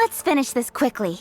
Let's finish this quickly.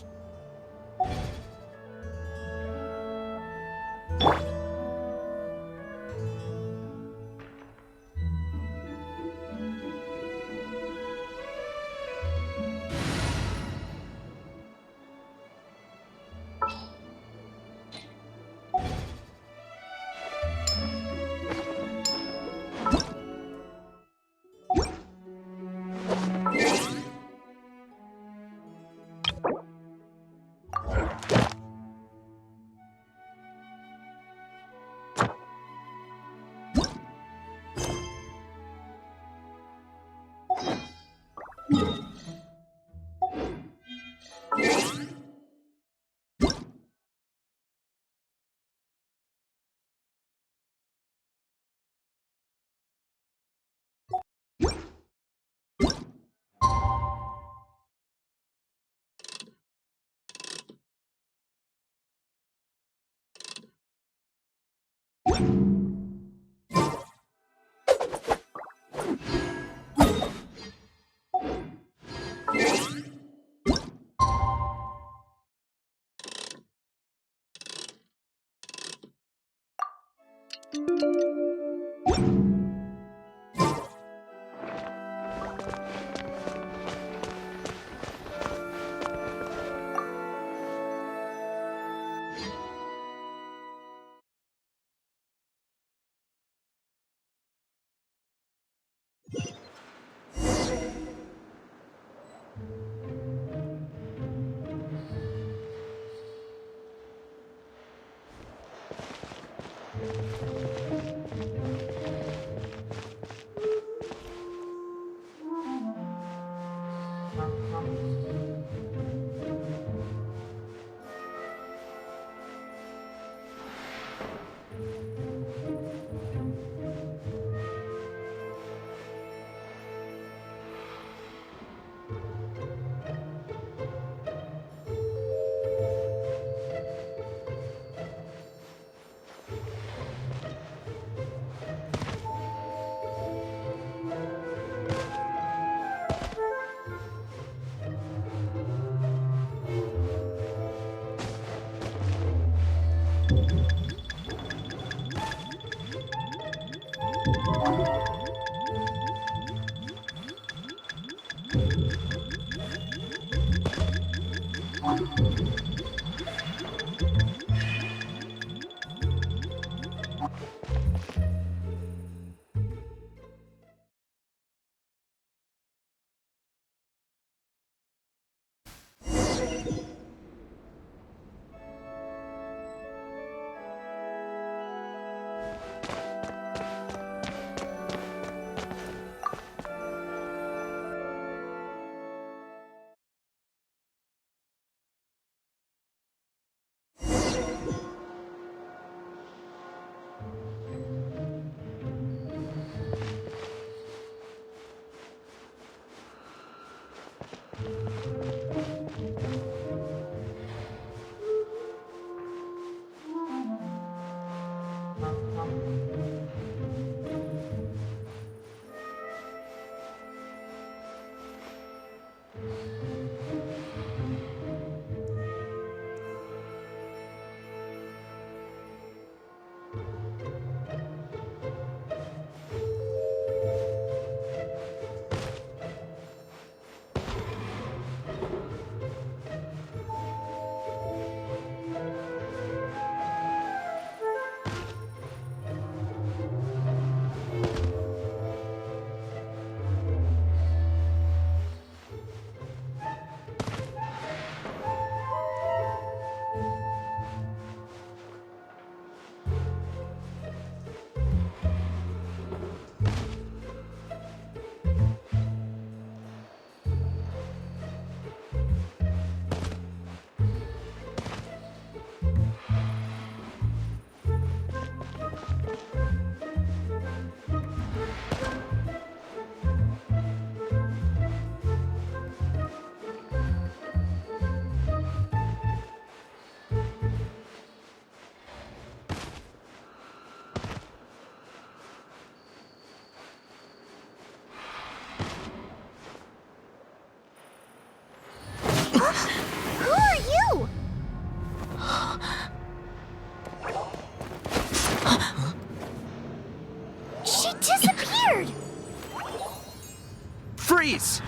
Freeze!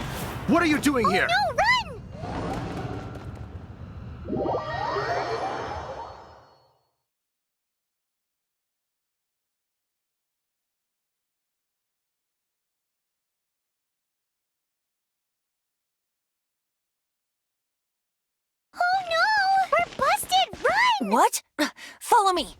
What are you doing here? No, run! Oh no! We're busted! Run! What? Follow me.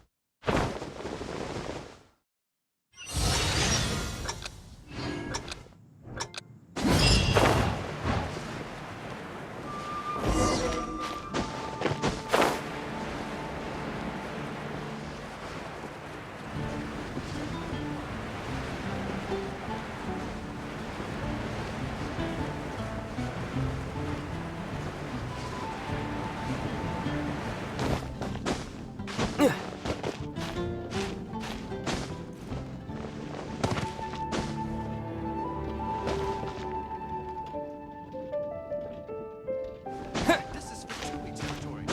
This is for Chewie territory.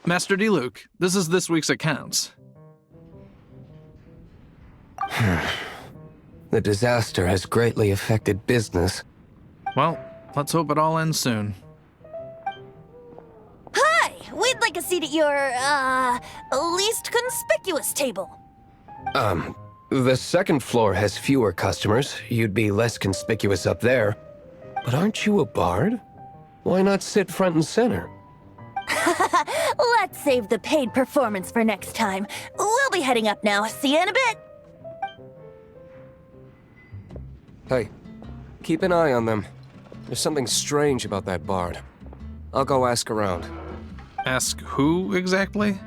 Master D. Luke, this is this week's accounts. The disaster has greatly affected business. Well, let's hope it all ends soon. Hi! We'd like a seat at your, least conspicuous table. The second floor has fewer customers. You'd be less conspicuous up there. But aren't you a bard? Why not sit front and center? Let's save the paid performance for next time. We'll be heading up now. See you in a bit. Hey, keep an eye on them. There's something strange about that bard. I'll go ask around. Ask who exactly?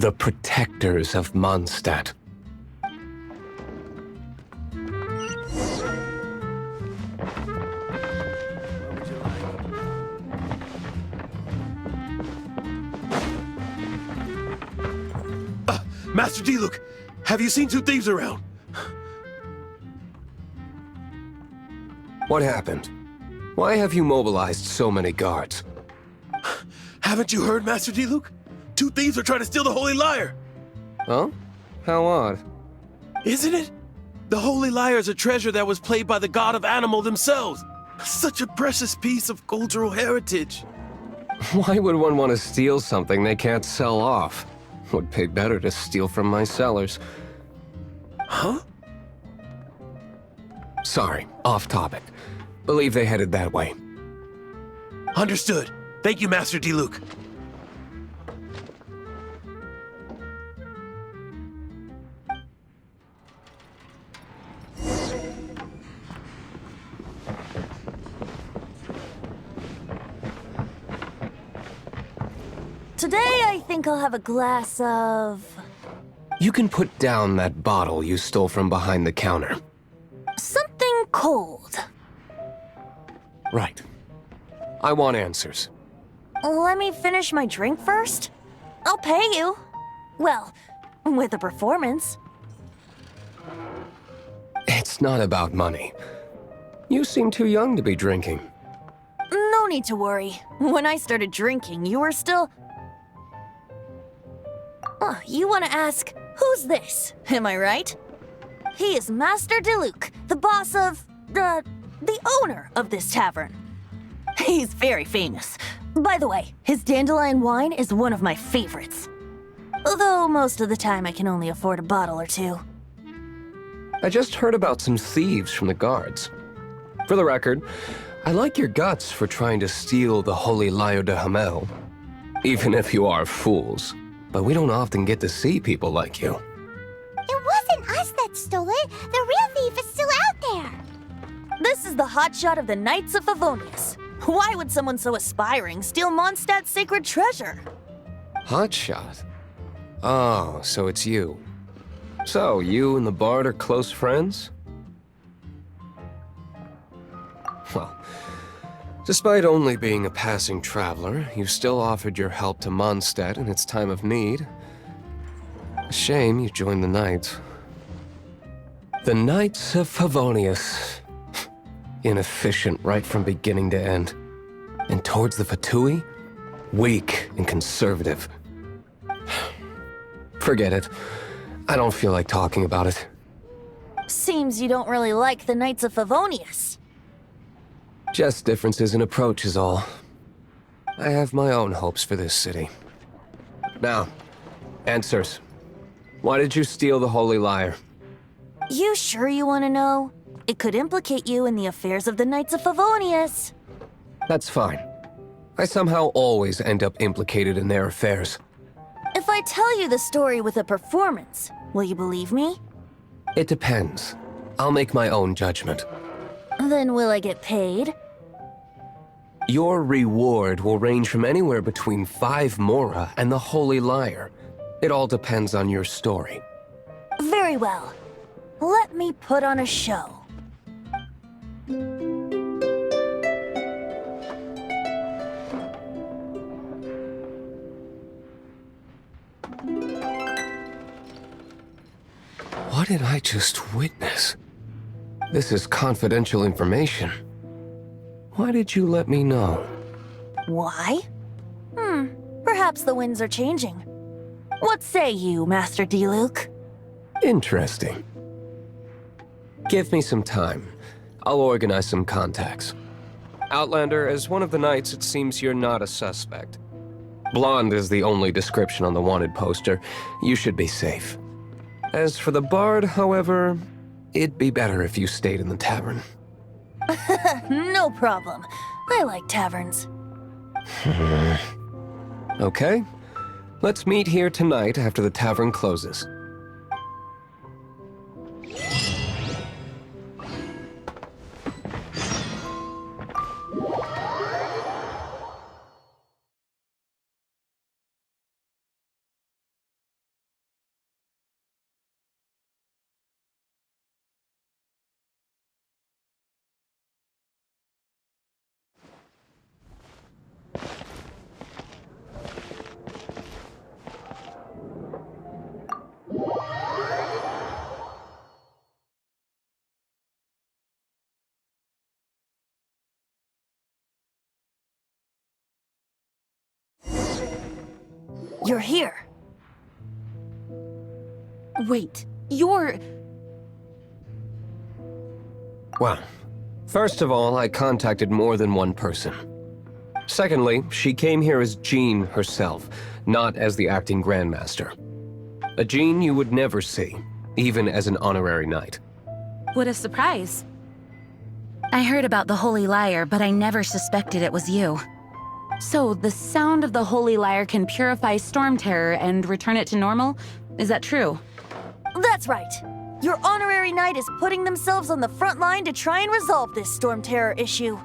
The protectors of Mondstadt. Master D. Luke, have you seen two thieves around? What happened? Why have you mobilized so many guards? Haven't you heard, Master D. Luke? Two thieves are trying to steal the Holy Lyre. Huh? How odd. Isn't it? The Holy Lyre is a treasure that was played by the god of animal themselves. Such a precious piece of cultural heritage. Why would one want to steal something they can't sell off? Would pay better to steal from my sellers. Huh? Sorry, off topic. Believe they headed that way. Understood. Thank you, Master D. Luke. Today, I think I'll have a glass of... You can put down that bottle you stole from behind the counter. something cold. Right. I want answers. Let me finish my drink first. I'll pay you. Well, with a performance. It's not about money. You seem too young to be drinking. No need to worry. When I started drinking, you were still... Oh, you want to ask, who's this? Am I right? He is Master DeLuke, the boss of... the owner of this tavern. He's very famous. By the way, his dandelion wine is one of my favorites. Although most of the time I can only afford a bottle or two. I just heard about some thieves from the guards. For the record, I like your guts for trying to steal the Holy Lyre de Hamel. Even if you are fools. But we don't often get to see people like you. It wasn't us that stole it. The real thief is still out there. This is the hotshot of the Knights of Favonius. Why would someone so aspiring steal Mondstadt's sacred treasure? Hotshot? Oh, so it's you. So, you and the Bard are close friends? Well, despite only being a passing traveler, you still offered your help to Mondstadt in its time of need. A shame you joined the Knights. The Knights of Favonius. Inefficient right from beginning to end. And towards the Fatui, weak and conservative. Forget it. I don't feel like talking about it. Seems you don't really like the Knights of Favonius. Just differences in approach is all. I have my own hopes for this city. Now, answers. Why did you steal the Holy Lyre? You sure you want to know? It could implicate you in the affairs of the Knights of Favonius. That's fine. I somehow always end up implicated in their affairs. If I tell you the story with a performance, will you believe me? It depends. I'll make my own judgment. Then will I get paid? Your reward will range from anywhere between 5 Mora and the Holy Lyre. It all depends on your story. Very well. Let me put on a show. What did I just witness? This is confidential information. Why did you let me know? Why? Perhaps the winds are changing. What say you, Master Diluc? Interesting. Give me some time. I'll organize some contacts. Outlander, as one of the knights, it seems you're not a suspect. Blonde is the only description on the wanted poster. You should be safe. As for the Bard, however, it'd be better if you stayed in the tavern. No problem. I like taverns. Okay. Let's meet here tonight after the tavern closes. You're here. Wait, you're... Well, first of all, I contacted more than one person. Secondly, she came here as Jean herself, not as the acting Grandmaster. A Jean you would never see, even as an honorary knight. What a surprise. I heard about the Holy Lyre, but I never suspected it was you. So, the sound of the Holy Lyre can purify Storm Terror and return it to normal? Is that true? That's right. Your honorary knight is putting themselves on the front line to try and resolve this Storm Terror issue.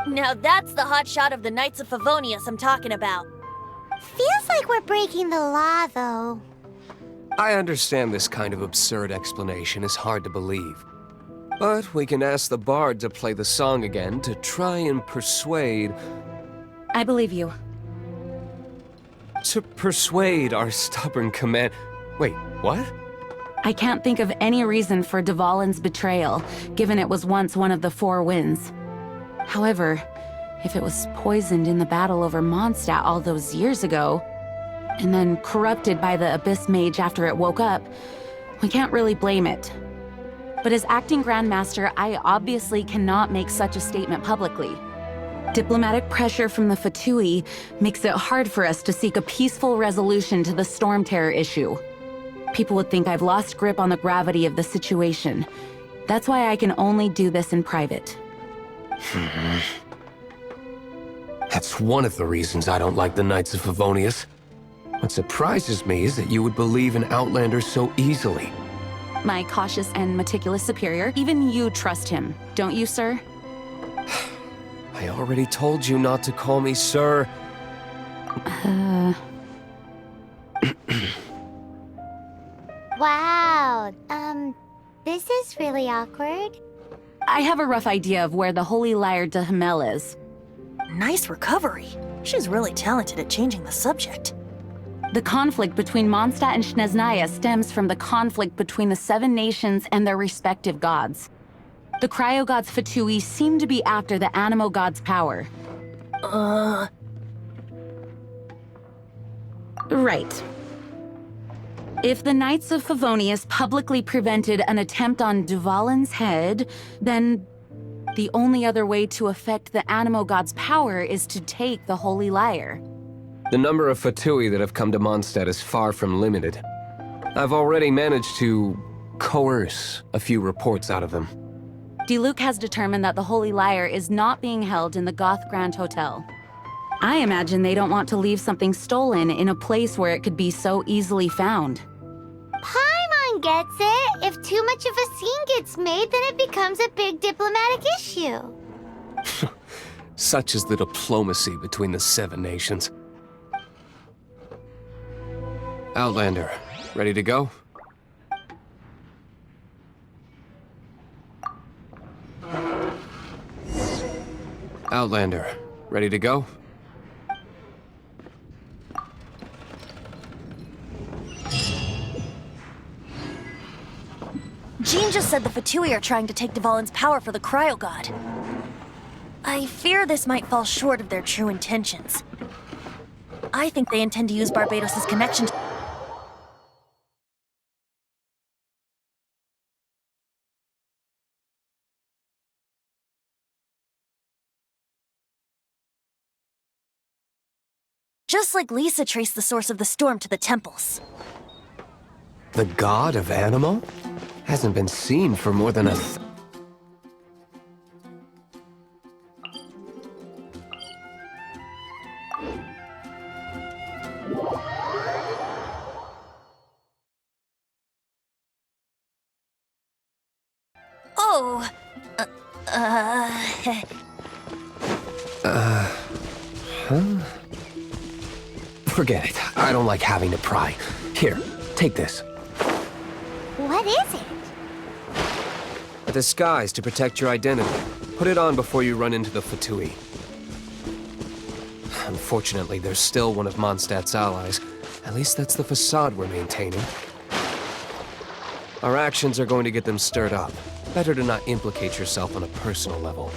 Now that's the hotshot of the Knights of Favonius I'm talking about. Feels like we're breaking the law, though. I understand this kind of absurd explanation is hard to believe. But we can ask the Bard to play the song again to try and persuade... I believe you. To persuade our stubborn command... Wait, what? I can't think of any reason for Dvalin's betrayal, given it was once one of the Four Winds. However, if it was poisoned in the battle over Mondstadt all those years ago, and then corrupted by the Abyss Mage after it woke up, we can't really blame it. But as acting Grandmaster, I obviously cannot make such a statement publicly. Diplomatic pressure from the Fatui makes it hard for us to seek a peaceful resolution to the storm terror issue. People would think I've lost grip on the gravity of the situation. That's why I can only do this in private. That's one of the reasons I don't like the Knights of Favonius. What surprises me is that you would believe in Outlanders so easily. My cautious and meticulous superior, even you trust him, don't you, sir? I already told you not to call me sir. Wow, this is really awkward. I have a rough idea of where the Holy Lyre de Hamel is. Nice recovery. She's really talented at changing the subject. The conflict between Mondstadt and Snezhnaya stems from the conflict between the 7 nations and their respective gods. The cryo-gods Fatui seem to be after the Animo god's power. Right. If the Knights of Favonius publicly prevented an attempt on Dvalin's head, then the only other way to affect the Animo god's power is to take the Holy Lyre. The number of Fatui that have come to Mondstadt is far from limited. I've already managed to coerce a few reports out of them. Diluc has determined that the Holy Lyre is not being held in the Goth Grand Hotel. I imagine they don't want to leave something stolen in a place where it could be so easily found. Paimon gets it. If too much of a scene gets made, then it becomes a big diplomatic issue. Such is the diplomacy between the 7 nations. Outlander, ready to go? Outlander, ready to go? Jean just said the Fatui are trying to take Dvalin's power for the Cryo God. I fear this might fall short of their true intentions. I think they intend to use Barbados' connection to... Just like Lisa traced the source of the storm to the temples. The god of Animo? Hasn't been seen for more than a Oh! Forget it. I don't like having to pry. Here, take this. What is it? A disguise to protect your identity. Put it on before you run into the Fatui. Unfortunately, there's still one of Mondstadt's allies. At least that's the facade we're maintaining. Our actions are going to get them stirred up. Better to not implicate yourself on a personal level.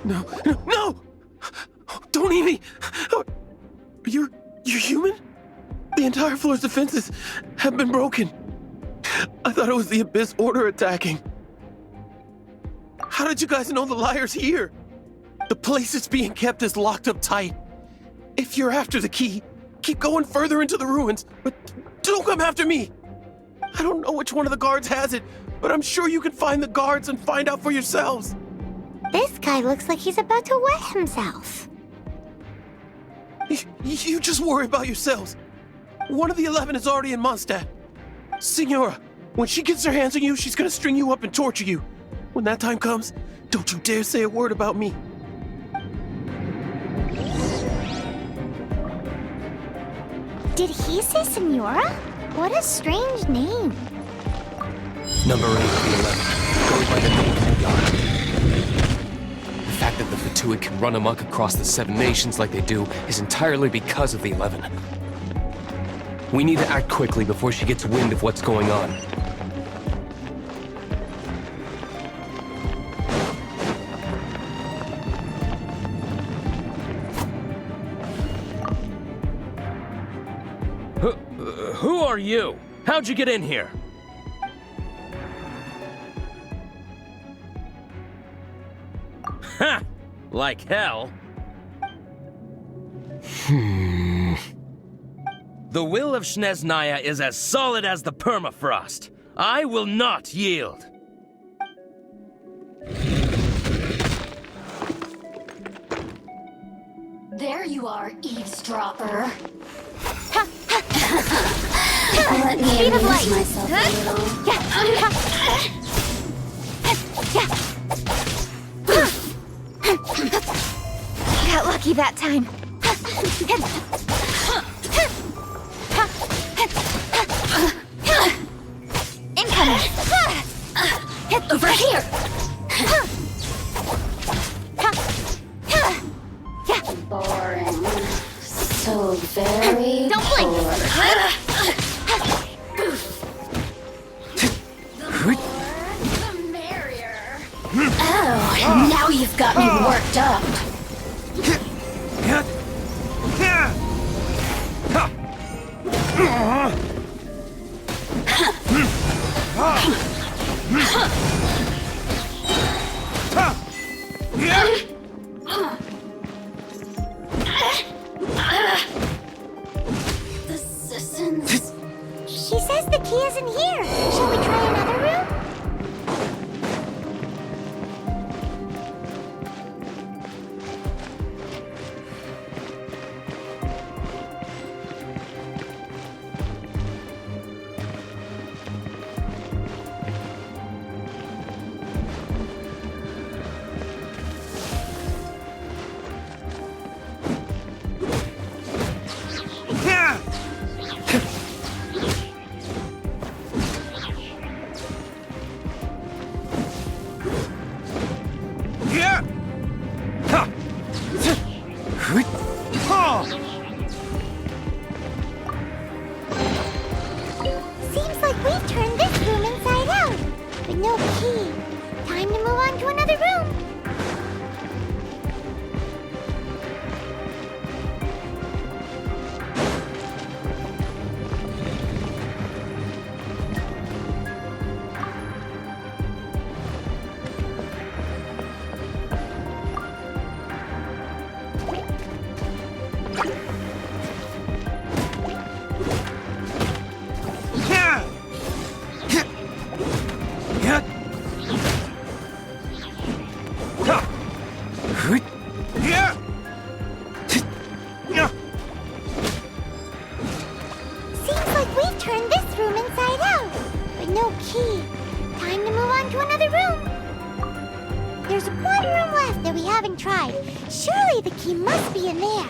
No, no, no! Don't eat me! You're human? The entire floor's defenses have been broken. I thought it was the Abyss Order attacking. How did you guys know the liar's here? The place it's being kept is locked up tight. If you're after the key, keep going further into the ruins, but don't come after me. I don't know which one of the guards has it, but I'm sure you can find the guards and find out for yourselves. This guy looks like he's about to wet himself. You just worry about yourselves. One of the 11 is already in Mondstadt. Signora, when she gets her hands on you, she's gonna string you up and torture you. When that time comes, don't you dare say a word about me. Did he say Senora? What a strange name. Number 8 of the 11. Goes by the name of the God. The fact that the Fatui can run amok across the 7 nations like they do is entirely because of the 11. We need to act quickly before she gets wind of what's going on. Who are you? How'd you get in here? Ha! Like hell. The will of Snezhnaya is as solid as the permafrost. I will not yield. There you are, eavesdropper. Let me Speed of amuse light. myself a little. Got lucky that time. Incoming. Over here! Boring. So very Don't blink. boring. The merrier. Oh, now you've got me worked up. The citizens. She says the key isn't here. Shall we try another room? Seems like we've turned this room inside out, but no key. Time to move on to another room. Seems like we've turned this room inside out, but no key. Time to move on to another room. There's one room left that we haven't tried. Surely the key must be in there.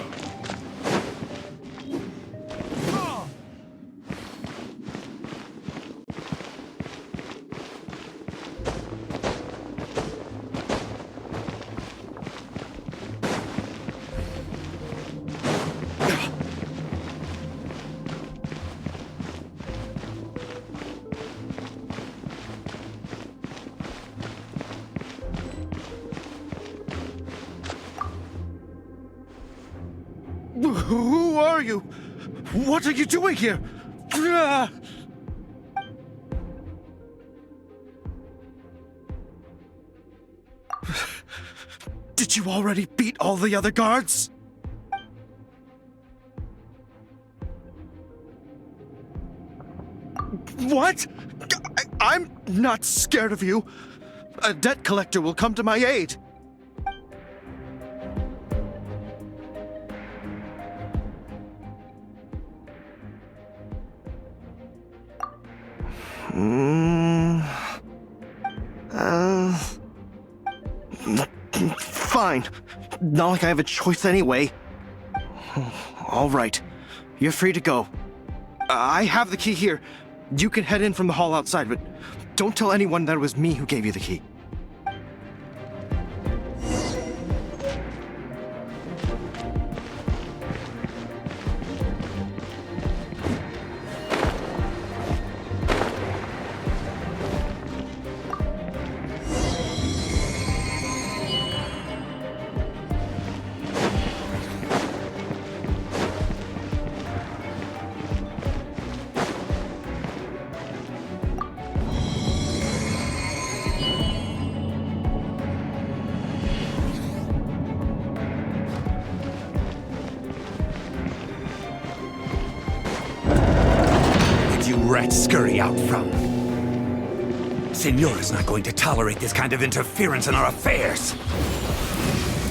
Who are you? What are you doing here? Did you already beat all the other guards? What? I'm not scared of you. A debt collector will come to my aid. Fine. Not like I have a choice anyway. All right. You're free to go. I have the key here. You can head in from the hall outside, but don't tell anyone that it was me who gave you the key. You rats scurry out from? Señora's not going to tolerate this kind of interference in our affairs.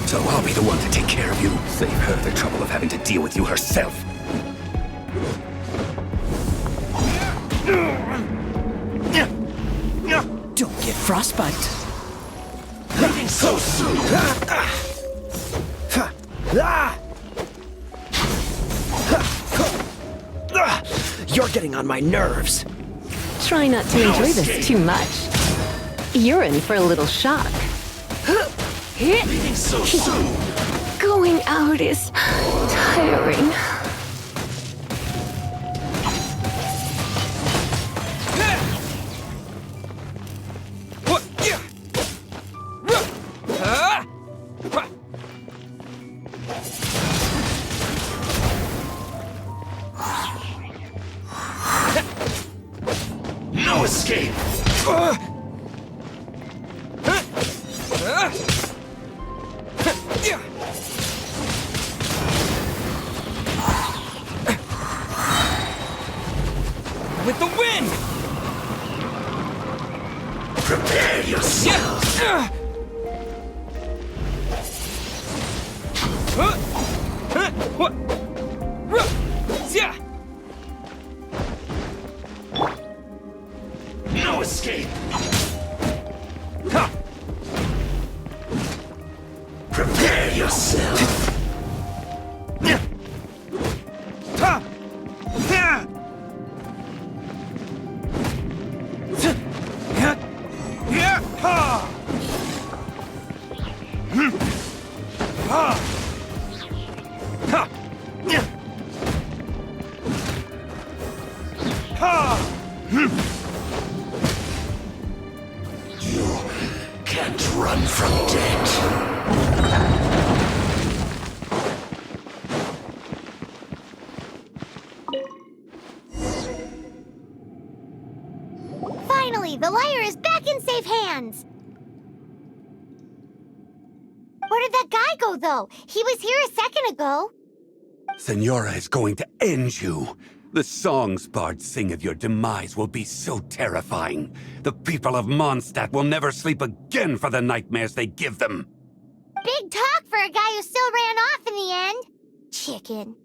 So I'll be the one to take care of you. Save her the trouble of having to deal with you herself. Don't get frostbite. Leaving so soon! You're getting on my nerves. Try not to enjoy this too much. You're in for a little shock. Leaving so soon! Going out is tiring. No escape! With the wind! Prepare yourself! No escape! Prepare yourself! You can't run from death. Finally, the liar is back in safe hands. Where did that guy go, though? He was here a second ago. Senora is going to end you. The songs bards sing of your demise will be so terrifying. The people of Mondstadt will never sleep again for the nightmares they give them. Big talk for a guy who still ran off in the end. Chicken.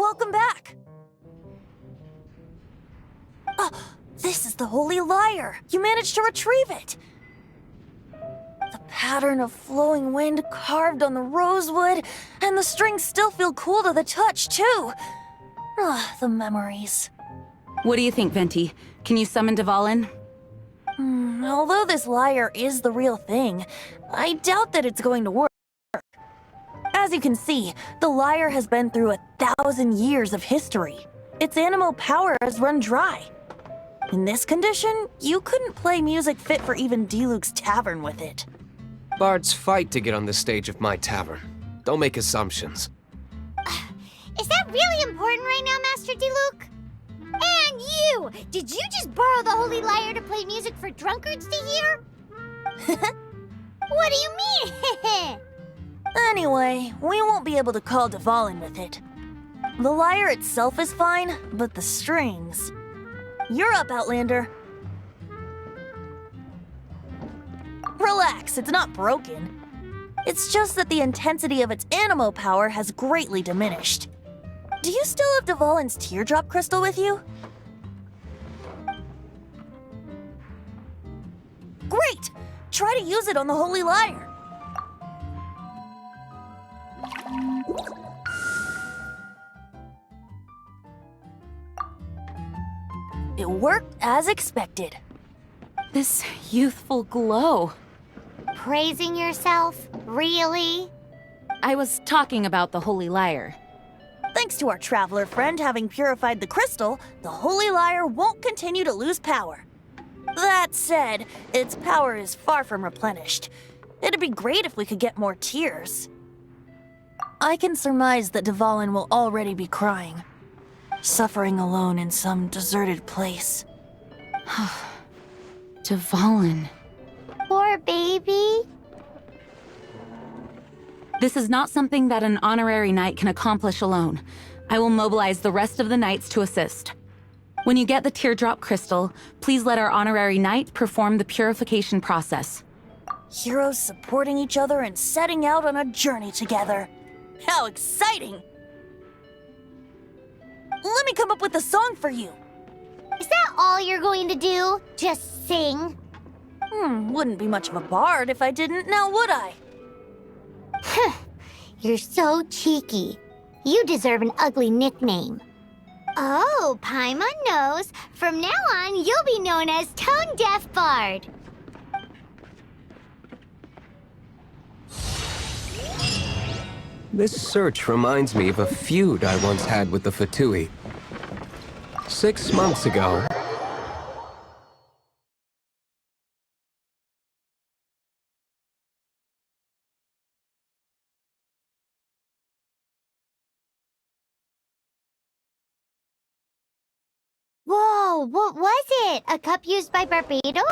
welcome back. Oh, this is the Holy Lyre. You managed to retrieve it. The pattern of flowing wind carved on the rosewood, and the strings still feel cool to the touch, too. Ah, the memories. What do you think, Venti? Can you summon Dvalin? Although this lyre is the real thing, I doubt that it's going to work. As you can see, the lyre has been through 1,000 years of history. Its animal power has run dry. In this condition, you couldn't play music fit for even Diluc's tavern with it. Bards fight to get on the stage of my tavern. Don't make assumptions. Is that really important right now, Master Diluc? And you! Did you just borrow the Holy Lyre to play music for drunkards to hear? What do you mean? Anyway, we won't be able to call Dvalin with it. The lyre itself is fine, but the strings... You're up, Outlander. Relax, it's not broken. It's just that the intensity of its animo power has greatly diminished. Do you still have Dvalin's teardrop crystal with you? Great! Try to use it on the Holy Lyre. It worked as expected. This youthful glow. Praising yourself? Really? I was talking about the Holy Lyre. Thanks to our traveler friend having purified the crystal, the Holy Lyre won't continue to lose power. That said, its power is far from replenished. It'd be great if we could get more tears. I can surmise that Dvalin will already be crying, suffering alone in some deserted place. Dvalin. Poor baby. This is not something that an honorary knight can accomplish alone. I will mobilize the rest of the knights to assist. When you get the teardrop crystal, please let our honorary knight perform the purification process. Heroes supporting each other and setting out on a journey together. How exciting! Let me come up with a song for you. Is that all you're going to do? Just sing? Wouldn't be much of a bard if I didn't, now would I? You're so cheeky. You deserve an ugly nickname. Oh, Paimon knows. From now on, you'll be known as Tone Deaf Bard. This search reminds me of a feud I once had with the Fatui. 6 months ago, Whoa, what was it? A cup used by Barbados?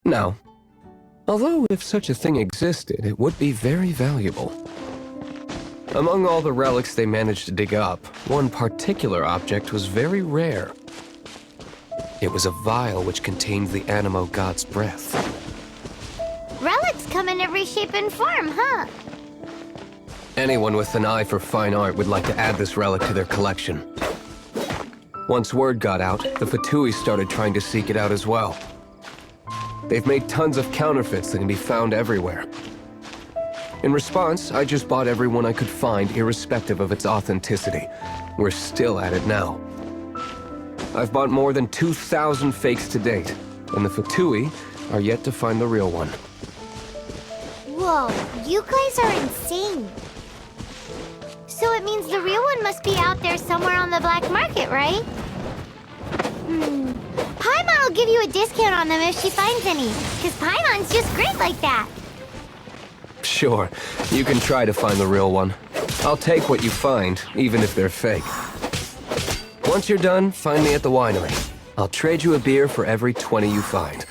Now, although if such a thing existed, it would be very valuable. Among all the relics they managed to dig up, one particular object was very rare. It was a vial which contained the Animo god's breath. Relics come in every shape and form, huh? Anyone with an eye for fine art would like to add this relic to their collection. Once word got out, the Fatui started trying to seek it out as well. They've made tons of counterfeits that can be found everywhere. In response, I just bought every one I could find, irrespective of its authenticity. We're still at it now. I've bought more than 2,000 fakes to date, and the Fatui are yet to find the real one. Whoa, you guys are insane. So it means the real one must be out there somewhere on the black market, right? Paimon will give you a discount on them if she finds any, because Paimon's just great like that. Sure, you can try to find the real one. I'll take what you find, even if they're fake. Once you're done, find me at the winery. I'll trade you a beer for every 20 you find.